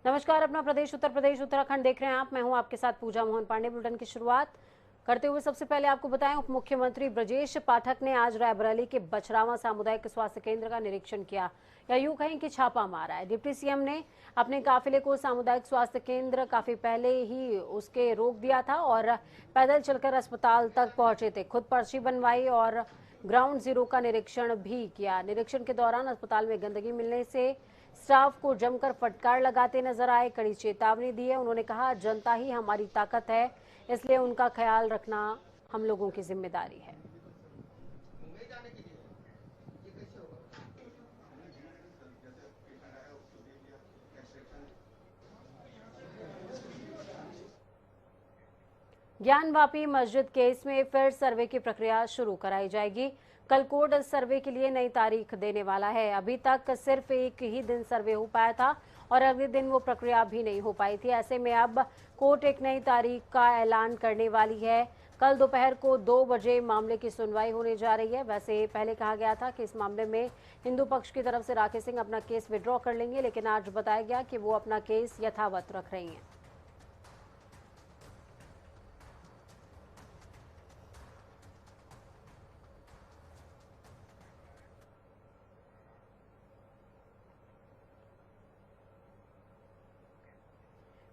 नमस्कार। अपना प्रदेश उत्तर प्रदेश उत्तराखंड देख रहे हैं आप। मैं हूं आपके साथ पूजा मोहन पांडे। बुलेटिन की शुरुआत करते हुए सबसे पहले आपको बताएं, उप मुख्यमंत्री ब्रजेश पाठक ने आज रायबरेली के बछरावा सामुदायिक स्वास्थ्य केंद्र का निरीक्षण किया, या यूं कहें कि छापा मारा है। डिप्टी सीएम ने अपने काफिले को सामुदायिक स्वास्थ्य केंद्र काफी पहले ही उसके रोक दिया था और पैदल चलकर अस्पताल तक पहुंचे थे। खुद पर्ची बनवाई और ग्राउंड जीरो का निरीक्षण भी किया। निरीक्षण के दौरान अस्पताल में गंदगी मिलने से स्टाफ को जमकर फटकार लगाते नजर आए, कड़ी चेतावनी दी है। उन्होंने कहा, जनता ही हमारी ताकत है, इसलिए उनका ख्याल रखना हम लोगों की जिम्मेदारी है। ज्ञानवापी मस्जिद केस में फिर सर्वे की प्रक्रिया शुरू कराई जाएगी। कल कोर्ट इस सर्वे के लिए नई तारीख देने वाला है। अभी तक सिर्फ एक ही दिन सर्वे हो पाया था और अगले दिन वो प्रक्रिया भी नहीं हो पाई थी। ऐसे में अब कोर्ट एक नई तारीख का ऐलान करने वाली है। कल दोपहर को 2 बजे मामले की सुनवाई होने जा रही है। वैसे पहले कहा गया था कि इस मामले में हिंदू पक्ष की तरफ से राकेश सिंह अपना केस विड्रॉ कर लेंगे, लेकिन आज बताया गया कि वो अपना केस यथावत रख रही हैं।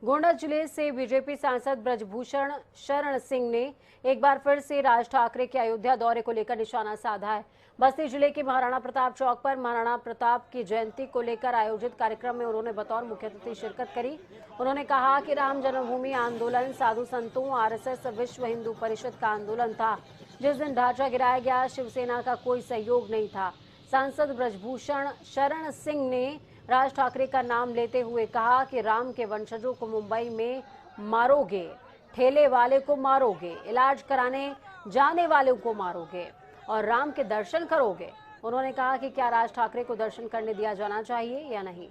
गोंडा जिले से बीजेपी सांसद ब्रजभूषण शरण सिंह ने एक बार फिर से राज ठाकरे के अयोध्या दौरे को लेकर निशाना साधा है। बस्ती जिले के महाराणा प्रताप चौक पर महाराणा प्रताप की जयंती को लेकर आयोजित कार्यक्रम में उन्होंने बतौर मुख्य अतिथि शिरकत करी। उन्होंने कहा कि राम जन्मभूमि आंदोलन साधु संतों, आरएसएस, विश्व हिंदू परिषद का आंदोलन था। जिस दिन ढांचा गिराया गया, शिवसेना का कोई सहयोग नहीं था। सांसद ब्रजभूषण शरण सिंह ने राज ठाकरे का नाम लेते हुए कहा कि राम के वंशजों को मुंबई में मारोगे, ठेले वाले को मारोगे, इलाज कराने जाने वालों को मारोगे और राम के दर्शन करोगे। उन्होंने कहा कि क्या राज ठाकरे को दर्शन करने दिया जाना चाहिए या नहीं।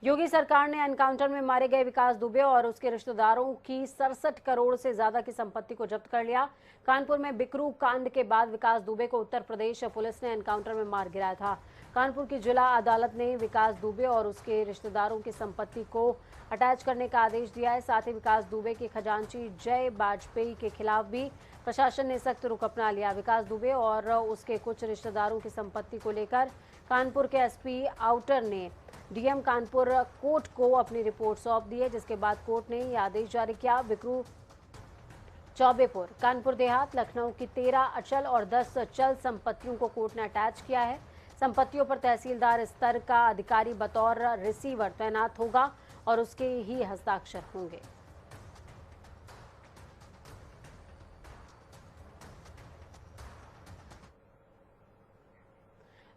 योगी सरकार ने एनकाउंटर में मारे गए विकास दुबे और उसके रिश्तेदारों की 67 करोड़ से ज्यादा की संपत्ति को जब्त कर लिया। कानपुर में बिकरू कांड के बाद विकास दुबे को उत्तर प्रदेश पुलिस ने एनकाउंटर में मार गिराया था। कानपुर की जिला अदालत ने विकास दुबे और उसके रिश्तेदारों की संपत्ति को अटैच करने का आदेश दिया है। साथ ही विकास दुबे के खजांची जय वाजपेयी के खिलाफ भी प्रशासन ने सख्त रुख अपना लिया। विकास दुबे और उसके कुछ रिश्तेदारों की संपत्ति को लेकर कानपुर के एसपी आउटर ने डीएम कानपुर कोर्ट को अपनी रिपोर्ट सौंप दी है, जिसके बाद कोर्ट ने यह आदेश जारी किया। बिकरू, चौबेपुर, कानपुर देहात, लखनऊ की 13 अचल और 10 चल संपत्तियों को कोर्ट ने अटैच किया है। संपत्तियों पर तहसीलदार स्तर का अधिकारी बतौर रिसीवर तैनात होगा और उसके ही हस्ताक्षर होंगे।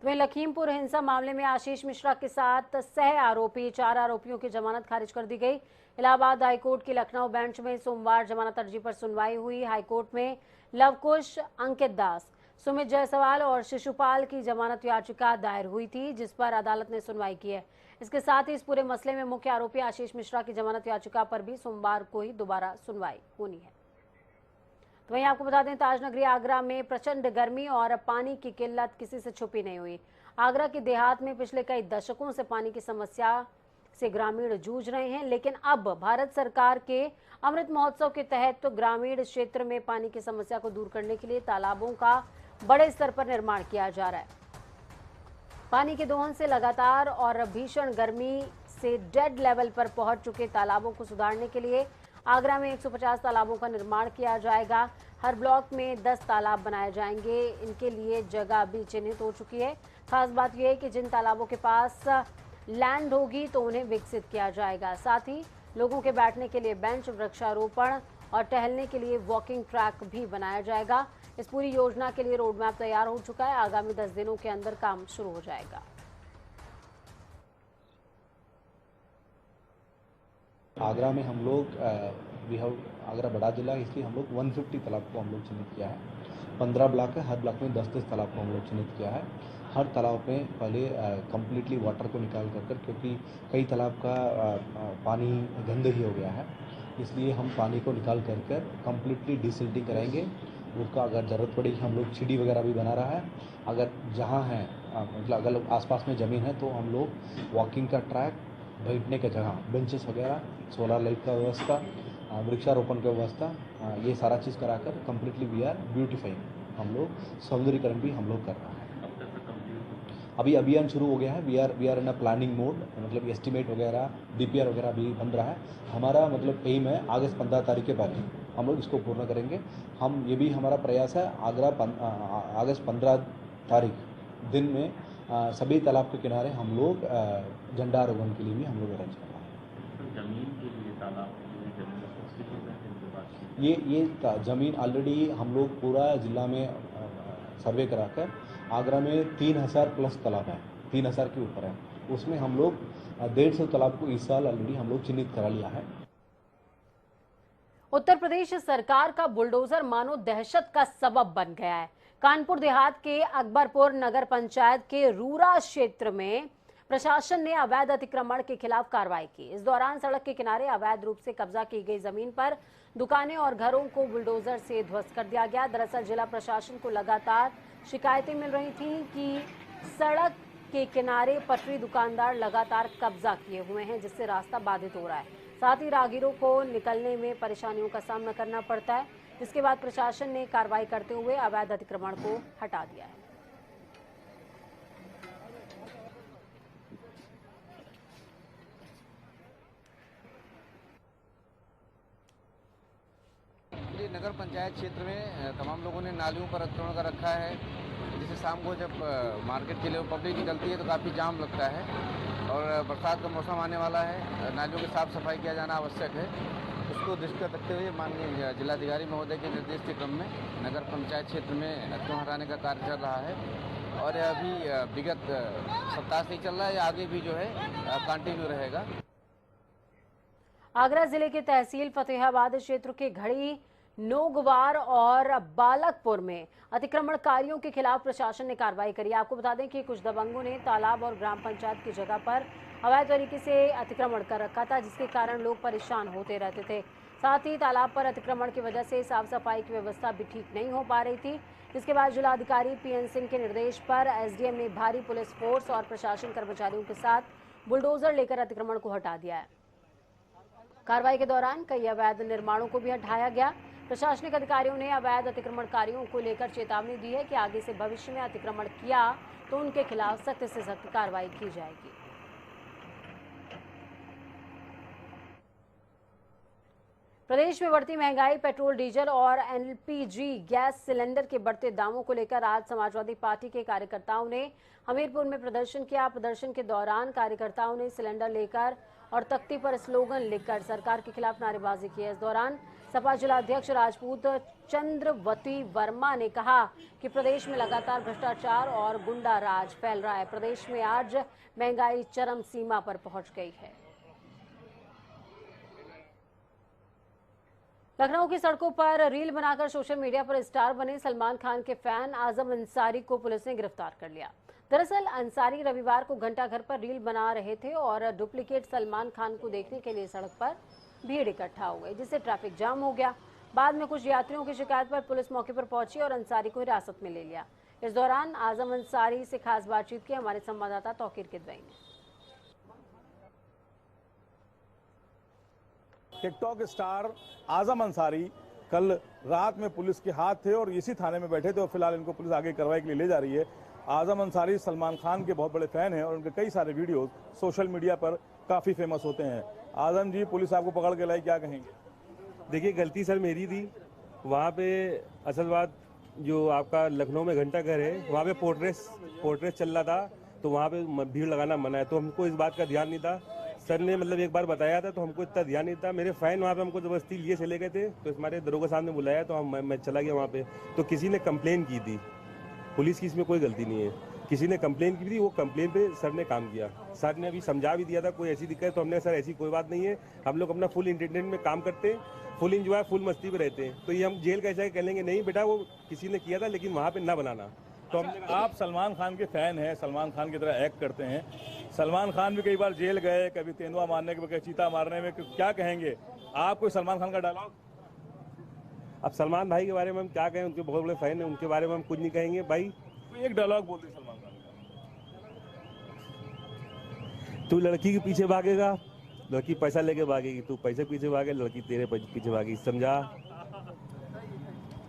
वहीं लखीमपुर हिंसा मामले में आशीष मिश्रा के साथ सह आरोपी 4 आरोपियों की जमानत खारिज कर दी गई। इलाहाबाद हाईकोर्ट की लखनऊ बेंच में सोमवार जमानत अर्जी पर सुनवाई हुई। हाईकोर्ट में लवकुश, अंकित दास, सुमित जायसवाल और शिशुपाल की जमानत याचिका दायर हुई थी, जिस पर अदालत ने सुनवाई की है। इसके साथ ही इस पूरे मसले में मुख्य आरोपी आशीष मिश्रा की जमानत याचिका पर भी सोमवार को ही दोबारा सुनवाई होनी है। तो वहीं आपको बता दें, ताजनगरी आगरा में प्रचंड गर्मी और पानी की किल्लत किसी से छुपी नहीं हुई। आगरा के देहात में पिछले कई दशकों से पानी की समस्या से ग्रामीण जूझ रहे हैं, लेकिन अब भारत सरकार के अमृत महोत्सव के तहत तो ग्रामीण क्षेत्र में पानी की समस्या को दूर करने के लिए तालाबों का बड़े स्तर पर निर्माण किया जा रहा है। पानी के दोहन से लगातार और भीषण गर्मी से डेड लेवल पर पहुंच चुके तालाबों को सुधारने के लिए आगरा में 150 तालाबों का निर्माण किया जाएगा। हर ब्लॉक में 10 तालाब बनाए जाएंगे। इनके लिए जगह भी चिन्हित हो चुकी है। खास बात यह है कि जिन तालाबों के पास लैंड होगी तो उन्हें विकसित किया जाएगा। साथ ही लोगों के बैठने के लिए बेंच, वृक्षारोपण और टहलने के लिए वॉकिंग ट्रैक भी बनाया जाएगा। इस पूरी योजना के लिए रोड मैप तैयार हो चुका है। आगामी 10 दिनों के अंदर काम शुरू हो जाएगा। आगरा में हम लोग आगरा बड़ा जिला है, इसलिए हम लोग 150 तालाब को हम लोग चिन्हित किया है। 15 ब्लॉक है, हर ब्लॉक में 10-10 तालाब को हम लोग चिन्हित किया है। हर तालाब में पहले कम्प्लीटली वाटर को निकाल कर क्योंकि कई तालाब का पानी गंदा ही हो गया है इसलिए हम पानी को निकाल कर कम्प्लीटली डिसिल्टिंग कराएंगे। उसका अगर ज़रूरत पड़ेगी हम लोग सीढ़ी वगैरह भी बना रहा है। अगर जहाँ है मतलब अगर आसपास में ज़मीन है तो हम लोग वॉकिंग का ट्रैक, बैठने का जगह, बेंचेस वगैरह, सोलर लाइट का व्यवस्था, वृक्षारोपण का व्यवस्था, ये सारा चीज़ कराकर कम्प्लीटली वी आर ब्यूटीफाइंग, हम लोग सौंदर्यीकरण भी हम लोग कर रहे हैं। अभी अभियान शुरू हो गया है। We are in a planning mode, मतलब एस्टिमेट वगैरह, डीपीआर वगैरह भी बन रहा है। हमारा मतलब एम है अगस्त 15 तारीख के बाद हम लोग इसको पूर्ण करेंगे। हम ये भी हमारा प्रयास है अगस्त 15 तारीख दिन में सभी तालाब के किनारे हम लोग झंडारोहण के लिए भी हम लोग अरेंज कर रहे हैं। जमीन के लिए तालाब ये ज़मीन ऑलरेडी हम लोग पूरा जिला में सर्वे कराकर आगरा में 3000 प्लस तालाब है, 3000 के ऊपर है। उसमें हम लोग 150 तालाब को इस साल ऑलरेडी हम लोग चिन्हित करा लिया है। उत्तर प्रदेश सरकार का बुलडोजर मानो दहशत का सबब बन गया है। कानपुर देहात के अकबरपुर नगर पंचायत के रूरा क्षेत्र में प्रशासन ने अवैध अतिक्रमण के खिलाफ कार्रवाई की। इस दौरान सड़क के किनारे अवैध रूप से कब्जा की गई जमीन पर दुकानें और घरों को बुलडोजर से ध्वस्त कर दिया गया। दरअसल जिला प्रशासन को लगातार शिकायतें मिल रही थीं कि सड़क के किनारे पटरी दुकानदार लगातार कब्जा किए हुए हैं, जिससे रास्ता बाधित हो रहा है। साथ ही राहगीरों को निकलने में परेशानियों का सामना करना पड़ता है, जिसके बाद प्रशासन ने कार्रवाई करते हुए अवैध अतिक्रमण को हटा दिया है। नगर पंचायत क्षेत्र में तमाम लोगों ने नालियों पर अतिक्रमण कर रखा है, जिससे शाम को जब मार्केट के लिए पब्लिक निकलती है तो काफ़ी जाम लगता है। और बरसात का मौसम आने वाला है, नालियों की साफ सफाई किया जाना आवश्यक है। उसको दृष्टिगत रखते हुए माननीय जिलाधिकारी महोदय के निर्देश के क्रम में नगर पंचायत क्षेत्र में अतिक्रमण हटाने का कार्य चल रहा है। और यह अभी विगत सप्ताह से ही चल रहा है, आगे भी जो है कंटिन्यू रहेगा। आगरा जिले के तहसील फतेहाबाद क्षेत्र के घड़ी, नोगवार और बालकपुर में अतिक्रमणकारियों के खिलाफ प्रशासन ने कार्रवाई करी। आपको बता दें कि कुछ दबंगों ने तालाब और ग्राम पंचायत की जगह पर अवैध तरीके से अतिक्रमण कर रखा था, जिसके कारण लोग परेशान होते रहते थे। साथ ही तालाब पर अतिक्रमण की वजह से साफ सफाई की व्यवस्था भी ठीक नहीं हो पा रही थी। इसके बाद जिलाधिकारी पीएन सिंह के निर्देश पर एसडीएम ने भारी पुलिस फोर्स और प्रशासन कर्मचारियों के साथ बुलडोजर लेकर अतिक्रमण को हटा दिया है। कार्रवाई के दौरान कई अवैध निर्माणों को भी हटाया गया। प्रशासनिक अधिकारियों ने अवैध अतिक्रमणकारियों को लेकर चेतावनी दी है कि आगे से भविष्य में अतिक्रमण किया तो उनके खिलाफ सख्त से सख्त कार्रवाई की जाएगी। प्रदेश में बढ़ती महंगाई, पेट्रोल डीजल और एलपीजी गैस सिलेंडर के बढ़ते दामों को लेकर आज समाजवादी पार्टी के कार्यकर्ताओं ने हमीरपुर में प्रदर्शन किया। प्रदर्शन के दौरान कार्यकर्ताओं ने सिलेंडर लेकर और तख्ती पर स्लोगन लिखकर सरकार के खिलाफ नारेबाजी की। इस दौरान सपा जिलाध्यक्ष राजपूत चंद्रवती वर्मा ने कहा कि प्रदेश में लगातार भ्रष्टाचार और गुंडा राज फैल रहा है। प्रदेश में आज महंगाई चरम सीमा पर पहुंच गई है। लखनऊ की सड़कों पर रील बनाकर सोशल मीडिया पर स्टार बने सलमान खान के फैन आजम अंसारी को पुलिस ने गिरफ्तार कर लिया। दरअसल अंसारी रविवार को घंटाघर पर रील बना रहे थे और डुप्लीकेट सलमान खान को देखने के लिए सड़क पर भीड़ इकट्ठा हो गई, जिससे ट्रैफिक जाम हो गया। बाद में कुछ यात्रियों की शिकायत पर पुलिस मौके पर पहुंची और अंसारी को हिरासत में ले लिया। इस दौरान आजम अंसारी से खास बातचीत की हमारे संवाददाता तौकीर किदवई ने। टिकटॉक स्टार आजम अंसारी कल रात में पुलिस के हाथ थे और इसी थाने में बैठे थे और फिलहाल इनको पुलिस आगे कार्रवाई के लिए ले जा रही है। आजम अंसारी सलमान खान के बहुत बड़े फैन हैं और उनके कई सारे वीडियोस सोशल मीडिया पर काफ़ी फेमस होते हैं। आजम जी, पुलिस आपको पकड़ के लाई, क्या कहेंगे? देखिए, गलती सर मेरी थी। वहाँ पे असल बात जो आपका लखनऊ में घंटा घर है, वहाँ पे पोर्ट्रेस चल रहा था, तो वहाँ पे भीड़ लगाना मना है, तो हमको इस बात का ध्यान नहीं था। सर ने मतलब एक बार बताया था तो हमको इतना ध्यान नहीं था। मेरे फैन वहाँ पे हमको जबरदस्ती लिए चले गए थे, तो हमारे दरोगा साहब ने बुलाया तो मैं चला गया वहाँ पे। तो किसी ने कंप्लेन की थी, पुलिस की इसमें कोई गलती नहीं है। किसी ने कंप्लेन की थी, वो कंप्लेन पे सर ने काम किया। सर ने अभी समझा भी दिया था कोई ऐसी दिक्कत, तो हमने सर ऐसी कोई बात नहीं है, हम लोग अपना फुल एंटरटेनमेंट में काम करते हैं, फुल इंजॉय, फुल मस्ती में रहते हैं। तो ये हम जेल कैसे कह लेंगे, नहीं बेटा वो किसी ने किया था लेकिन वहाँ पे ना बनाना। तो हमने आप सलमान खान के फैन हैं, सलमान खान की तरह एक्ट करते हैं। सलमान खान भी कई बार जेल गए, कभी तेंदुआ मारने के बगैर चीता मारने में, क्या कहेंगे आप कोई सलमान खान का डायलॉग? अब सलमान भाई के बारे में हम क्या कहें, उनके बहुत बड़े फैन हैं, उनके बारे में हम कुछ नहीं कहेंगे भाई। एक डायलॉग बोलते सलमान खान का। तू लड़की के पीछे भागेगा, लड़की पैसा लेके भागेगी, तू पैसे पीछे भागे, लड़की तेरे पीछे भागेगी, समझा?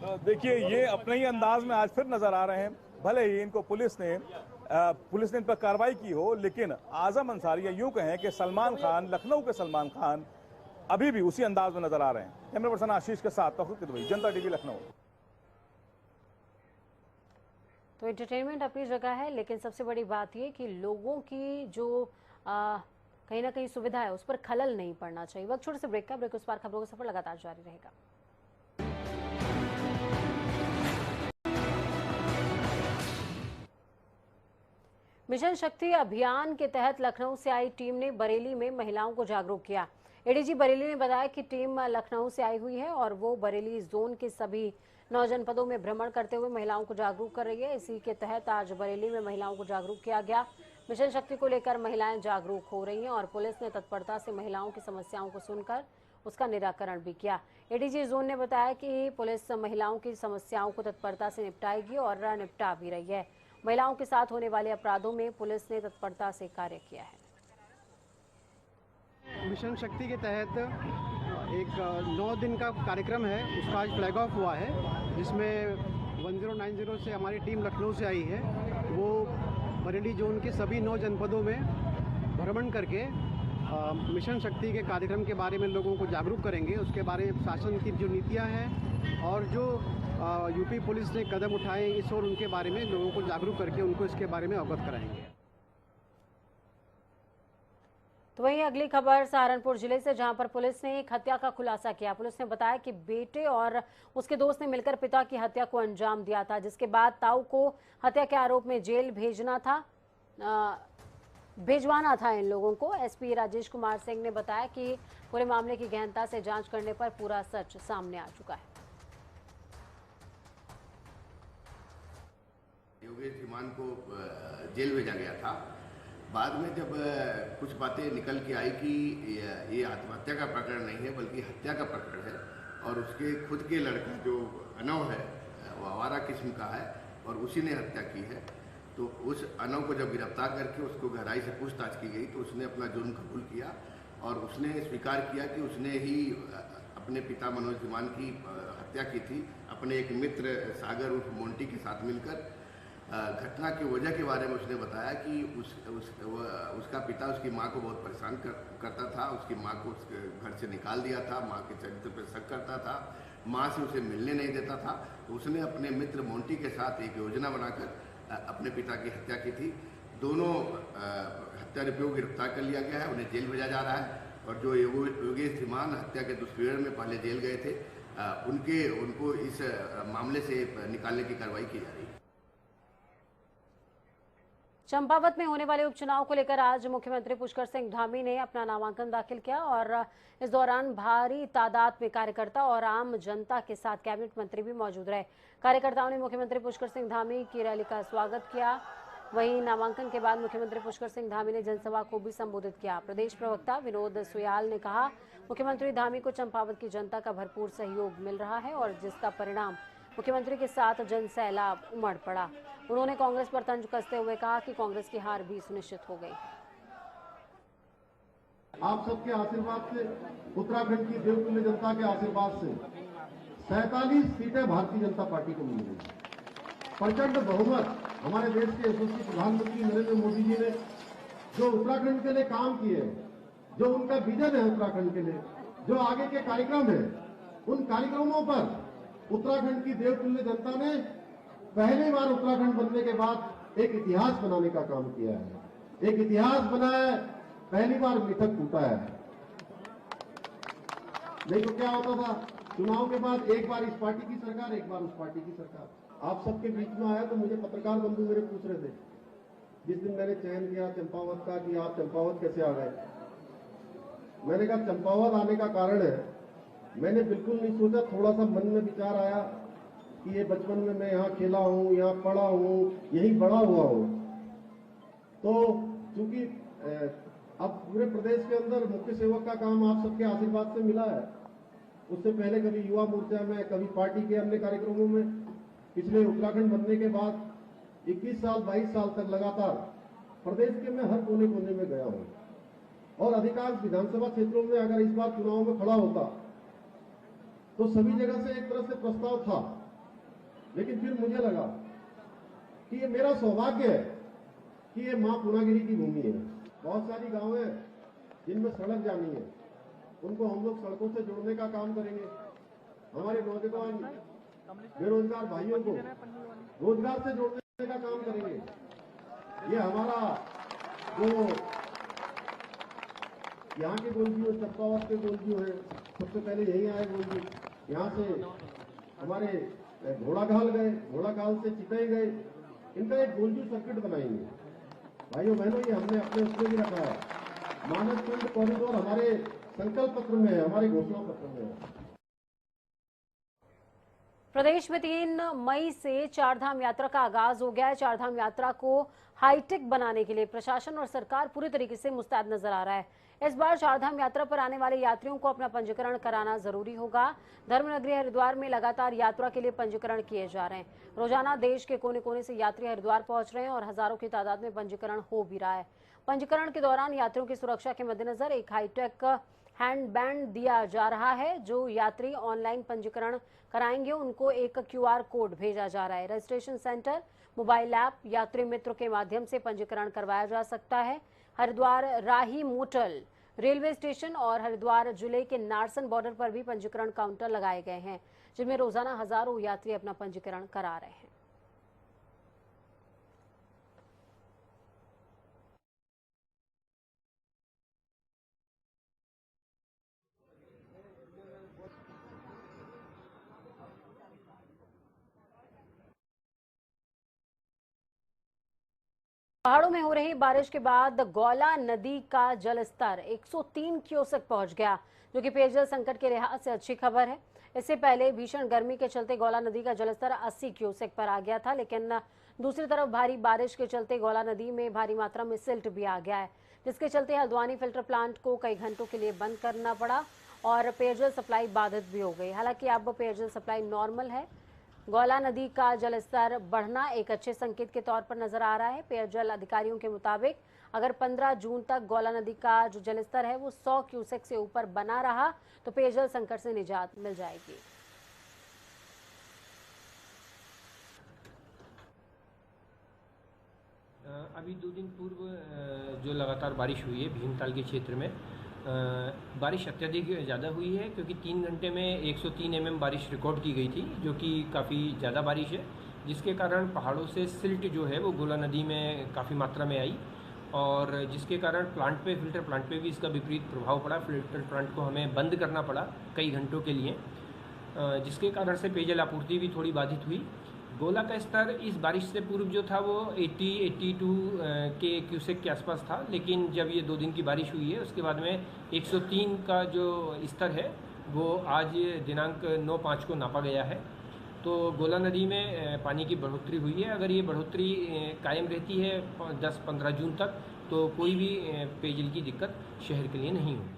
तो देखिए ये अपने ही अंदाज में आज फिर नजर आ रहे हैं। भले ही इनको पुलिस ने इन पर कार्रवाई की हो, लेकिन आजम अंसारी या यूं कहें कि सलमान खान, लखनऊ के सलमान खान अभी भी उसी अंदाज में नजर आ रहे हैं। कैमरा पर्सन आशीष के साथ तौफीक किदवई, जनता टीवी, लखनऊ। तो एंटरटेनमेंट अपनी जगह है, लेकिन सबसे बड़ी बात यह कि लोगों की जो कहीं ना कहीं सुविधा है उस पर खलल नहीं पड़ना चाहिए। वक्त छोटे से ब्रेक का, ब्रेक उस पार खबरों का सफर लगातार जारी रहेगा। मिशन शक्ति अभियान के तहत लखनऊ से आई टीम ने बरेली में महिलाओं को जागरूक किया। एडीजी बरेली ने बताया कि टीम लखनऊ से आई हुई है और वो बरेली जोन के सभी 9 जनपदों में भ्रमण करते हुए महिलाओं को जागरूक कर रही है। इसी के तहत आज बरेली में महिलाओं को जागरूक किया गया। मिशन शक्ति को लेकर महिलाएं जागरूक हो रही हैं और पुलिस ने तत्परता से महिलाओं की समस्याओं को सुनकर उसका निराकरण भी किया। एडीजी जोन ने बताया कि पुलिस महिलाओं की समस्याओं को तत्परता से निपटाएगी और निपटा भी रही है। महिलाओं के साथ होने वाले अपराधों में पुलिस ने तत्परता से कार्य किया है। मिशन शक्ति के तहत एक 9 दिन का कार्यक्रम है, उसका आज फ्लैग ऑफ हुआ है, जिसमें 1090 से हमारी टीम लखनऊ से आई है। वो बरेली जोन के सभी 9 जनपदों में भ्रमण करके मिशन शक्ति के कार्यक्रम के बारे में लोगों को जागरूक करेंगे। उसके बारे में शासन की जो नीतियां हैं और जो यूपी पुलिस ने कदम उठाए इस और उनके बारे में लोगों को जागरूक करके उनको इसके बारे में अवगत कराएंगे। तो वहीं अगली खबर सहारनपुर जिले से, जहां पर पुलिस ने एक हत्या का खुलासा किया। पुलिस ने बताया कि बेटे और उसके दोस्त ने मिलकर पिता की हत्या को अंजाम दिया था, जिसके बाद ताऊ को हत्या के आरोप में जेल भिजवाना था इन लोगों को। एसपी राजेश कुमार सिंह ने बताया कि पूरे मामले की गहनता से जांच करने पर पूरा सच सामने आ चुका है। योगेश धीमान को जेल भेजा गया था। बाद में जब कुछ बातें निकल के आई कि ये आत्महत्या का प्रकरण नहीं है बल्कि हत्या का प्रकरण है और उसके खुद के लड़का जो अनव है वो आवारा किस्म का है और उसी ने हत्या की है, तो उस अनव को जब गिरफ्तार करके उसको गहराई से पूछताछ की गई तो उसने अपना जुर्म कबूल किया और उसने स्वीकार किया कि उसने ही अपने पिता मनोज धीमान की हत्या की थी अपने एक मित्र सागर उर्फ मोंटी के साथ मिलकर। घटना की वजह के बारे में उसने बताया कि उसका पिता उसकी मां को बहुत परेशान करता था, उसकी मां को उसके घर से निकाल दिया था, मां के चरित्र पर शक करता था, मां से उसे मिलने नहीं देता था। तो उसने अपने मित्र मोंटी के साथ एक योजना बनाकर अपने पिता की हत्या की थी। दोनों हत्यारोपियों को गिरफ्तार कर लिया गया है, उन्हें जेल भेजा जा रहा है और जो योगेश धीमान हत्या के दुष्प्रयोग में पहले जेल गए थे उनको इस मामले से निकालने की कार्रवाई की जा रही है। चंपावत में होने वाले उपचुनाव को लेकर आज मुख्यमंत्री पुष्कर सिंह धामी ने अपना नामांकन दाखिल किया और इस दौरान भारी तादाद में कार्यकर्ता और आम जनता के साथ कैबिनेट मंत्री भी मौजूद रहे। कार्यकर्ताओं ने मुख्यमंत्री पुष्कर सिंह धामी की रैली का स्वागत किया। वहीं नामांकन के बाद मुख्यमंत्री पुष्कर सिंह धामी ने जनसभा को भी संबोधित किया। प्रदेश प्रवक्ता विनोद सुयाल ने कहा, मुख्यमंत्री धामी को चंपावत की जनता का भरपूर सहयोग मिल रहा है और जिसका परिणाम मुख्यमंत्री के साथ जन सैलाब उमड़ पड़ा। उन्होंने कांग्रेस पर तंज कसते हुए कहा कि कांग्रेस की हार भी सुनिश्चित हो गई। आप सबके आशीर्वाद से, उत्तराखंड की देवतुल्य जनता के आशीर्वाद से 47 सीटें भारतीय जनता पार्टी को मिल गई। प्रचंड बहुमत हमारे देश के यशस्वी प्रधानमंत्री नरेंद्र मोदी जी ने जो उत्तराखंड के लिए काम किए, जो उनका विजन है उत्तराखंड के लिए, जो आगे के कार्यक्रम है, उन कार्यक्रमों पर उत्तराखंड की देवतुल्य जनता ने पहली बार उत्तराखंड बनने के बाद एक इतिहास बनाने का काम किया है। एक इतिहास बनाया, पहली बार मिथक टूटा है। नहीं तो क्या होता था, चुनाव के बाद एक बार इस पार्टी की सरकार, एक बार उस पार्टी की सरकार। आप सबके बीच में आया तो मुझे पत्रकार बंधु मेरे पूछ रहे थे जिस दिन मैंने चयन किया चंपावत का कि आप चंपावत कैसे आ गए। मैंने कहा चंपावत आने का कारण है, मैंने बिल्कुल नहीं सोचा, थोड़ा सा मन में विचार आया कि ये बचपन में मैं यहाँ खेला हूँ, यहाँ पढ़ा हूँ, यही बड़ा हुआ हूँ। तो चूंकि अब पूरे प्रदेश के अंदर मुख्य सेवक का काम आप सबके आशीर्वाद से मिला है। उससे पहले कभी युवा मोर्चा में, कभी पार्टी के अन्य कार्यक्रमों में, पिछले उत्तराखंड बनने के बाद 21 साल 22 साल तक लगातार प्रदेश के मैं हर कोने कोने में गया हूं और अधिकांश विधानसभा क्षेत्रों में अगर इस बार चुनाव में खड़ा होता तो सभी जगह से एक तरह से प्रस्ताव था, लेकिन फिर मुझे लगा कि ये मेरा सौभाग्य है कि ये मां पूर्णागिरी की भूमि है। बहुत सारी गांव है जिनमें सड़क जानी है, उनको हम लोग सड़कों से जोड़ने का काम करेंगे। हमारे नौजवान बेरोजगार भाइयों को रोजगार से जोड़ने का काम करेंगे। ये हमारा जो यहाँ के गोलजी चंपावत के गोलजी है, सबसे पहले यही आए गोलजी, यहाँ से हमारे घोड़ाखाल गए, घोड़ाखाल से चितई गए, इनका एक गोलजी सर्किट बनाएंगे। भाइयों बहनों, ये हमने अपने उसमें भी रखा है। मानस कुंड कॉरिडोर हमारे संकल्प पत्र में है, हमारे घोषणा पत्र में है। प्रदेश में 3 मई से चारधाम यात्रा का आगाज हो गया है। चारधाम यात्रा को हाईटेक बनाने के लिए प्रशासन और सरकार पूरी तरीके से मुस्तैद नजर आ रहा है। इस बार चारधाम यात्रा पर आने वाले यात्रियों को अपना पंजीकरण कराना जरूरी होगा। धर्मनगरी हरिद्वार में लगातार यात्रा के लिए पंजीकरण किए जा रहे हैं। रोजाना देश के कोने कोने से यात्री हरिद्वार पहुंच रहे हैं और हजारों की तादाद में पंजीकरण हो भी रहा है। पंजीकरण के दौरान यात्रियों की सुरक्षा के मद्देनजर एक हाईटेक हैंड बैंड दिया जा रहा है। जो यात्री ऑनलाइन पंजीकरण कराएंगे उनको एक QR कोड भेजा जा रहा है। रजिस्ट्रेशन सेंटर, मोबाइल ऐप, यात्री मित्र के माध्यम से पंजीकरण करवाया जा सकता है। हरिद्वार राही मोटल रेलवे स्टेशन और हरिद्वार जिले के नारसन बॉर्डर पर भी पंजीकरण काउंटर लगाए गए हैं, जिनमें रोजाना हजारों यात्री अपना पंजीकरण करा रहे हैं। पहाड़ों में हो रही बारिश के बाद गौला नदी का जलस्तर 103 क्यूसेक पहुंच गया, जो कि पेयजल संकट के लिहाज से अच्छी खबर है। इससे पहले भीषण गर्मी के चलते गौला नदी का जलस्तर 80 क्यूसेक पर आ गया था, लेकिन दूसरी तरफ भारी बारिश के चलते गौला नदी में भारी मात्रा में सिल्ट भी आ गया है, जिसके चलते हल्द्वानी फिल्टर प्लांट को कई घंटों के लिए बंद करना पड़ा और पेयजल सप्लाई बाधित भी हो गई। हालांकि अब पेयजल सप्लाई नॉर्मल है। गौला नदी का जलस्तर बढ़ना एक अच्छे संकेत के तौर पर नजर आ रहा है। पेयजल अधिकारियों के मुताबिक अगर 15 जून तक गौला नदी का जो जलस्तर है वो 100 क्यूसेक से ऊपर बना रहा तो पेयजल संकट से निजात मिल जाएगी। अभी 2 दिन पूर्व जो लगातार बारिश हुई है भीमताल के क्षेत्र में, बारिश अत्यधिक ज़्यादा हुई है, क्योंकि 3 घंटे में 103 mm बारिश रिकॉर्ड की गई थी, जो कि काफ़ी ज़्यादा बारिश है, जिसके कारण पहाड़ों से सिल्ट जो है वो गौला नदी में काफ़ी मात्रा में आई और जिसके कारण फिल्टर प्लांट पे भी इसका विपरीत प्रभाव पड़ा। फिल्टर प्लांट को हमें बंद करना पड़ा कई घंटों के लिए, जिसके कारण से पेयजल आपूर्ति भी थोड़ी बाधित हुई। गोला का स्तर इस बारिश से पूर्व जो था वो 82 के क्यूसेक के आसपास था, लेकिन जब ये 2 दिन की बारिश हुई है उसके बाद में 103 का जो स्तर है वो आज दिनांक 9/5 को नापा गया है। तो गोला नदी में पानी की बढ़ोतरी हुई है। अगर ये बढ़ोतरी कायम रहती है 10-15 जून तक तो कोई भी पेयजल की दिक्कत शहर के लिए नहीं होगी।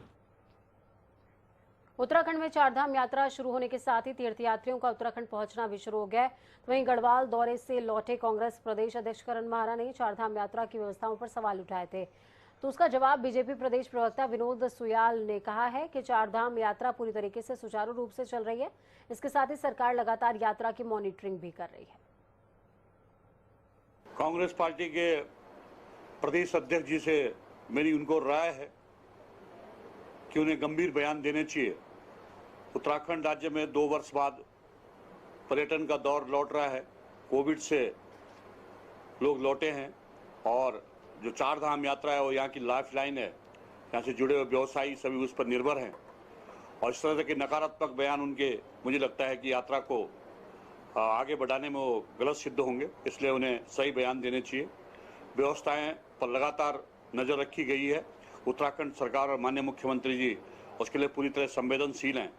उत्तराखंड में चारधाम यात्रा शुरू होने के साथ ही तीर्थयात्रियों का उत्तराखंड पहुंचना भी शुरू हो गया है। तो वहीं गढ़वाल दौरे से लौटे कांग्रेस प्रदेश अध्यक्ष करण माहरा ने चारधाम यात्रा की व्यवस्थाओं पर सवाल उठाए थे, तो उसका जवाब बीजेपी प्रदेश प्रवक्ता विनोद सुयाल ने कहा है कि चारधाम यात्रा पूरी तरीके से सुचारू रूप से चल रही है। इसके साथ ही सरकार लगातार यात्रा की मॉनिटरिंग भी कर रही है। कांग्रेस पार्टी के प्रदेश अध्यक्ष जी से मेरी उनको राय है कि उन्हें गंभीर बयान देने चाहिए। उत्तराखंड राज्य में 2 वर्ष बाद पर्यटन का दौर लौट रहा है। कोविड से लोग लौटे हैं और जो चारधाम यात्रा है वो यहाँ की लाइफ लाइन है। यहाँ से जुड़े हुए व्यवसायी सभी उस पर निर्भर हैं और इस तरह के नकारात्मक बयान उनके मुझे लगता है कि यात्रा को आगे बढ़ाने में वो गलत सिद्ध होंगे, इसलिए उन्हें सही बयान देने चाहिए। व्यवस्थाएं पर लगातार नज़र रखी गई है। उत्तराखंड सरकार और माननीय मुख्यमंत्री जी उसके लिए पूरी तरह संवेदनशील हैं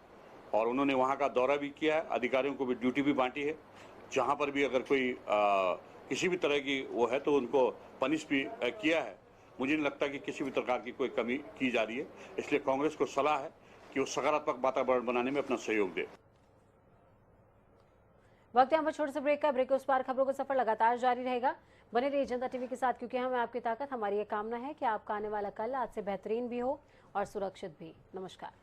और उन्होंने वहाँ का दौरा भी किया है, अधिकारियों को भी ड्यूटी भी बांटी है। जहाँ पर भी अगर कोई किसी भी तरह की वो है तो उनको पनिश भी किया है। मुझे नहीं लगता कि किसी भी प्रकार की कोई कमी की जा रही है। इसलिए कांग्रेस को सलाह है कि वो सकारात्मक वातावरण बनाने में अपना सहयोग दे। वक्त यहाँ पर छोटे से ब्रेक का। ब्रेक के उस पार खबरों का सफर लगातार जारी रहेगा। बने रहिए जनता टीवी के साथ, क्योंकि हमें आपकी ताकत, हमारी ये कामना है कि आपका आने वाला कल आज से बेहतरीन भी हो और सुरक्षित भी। नमस्कार।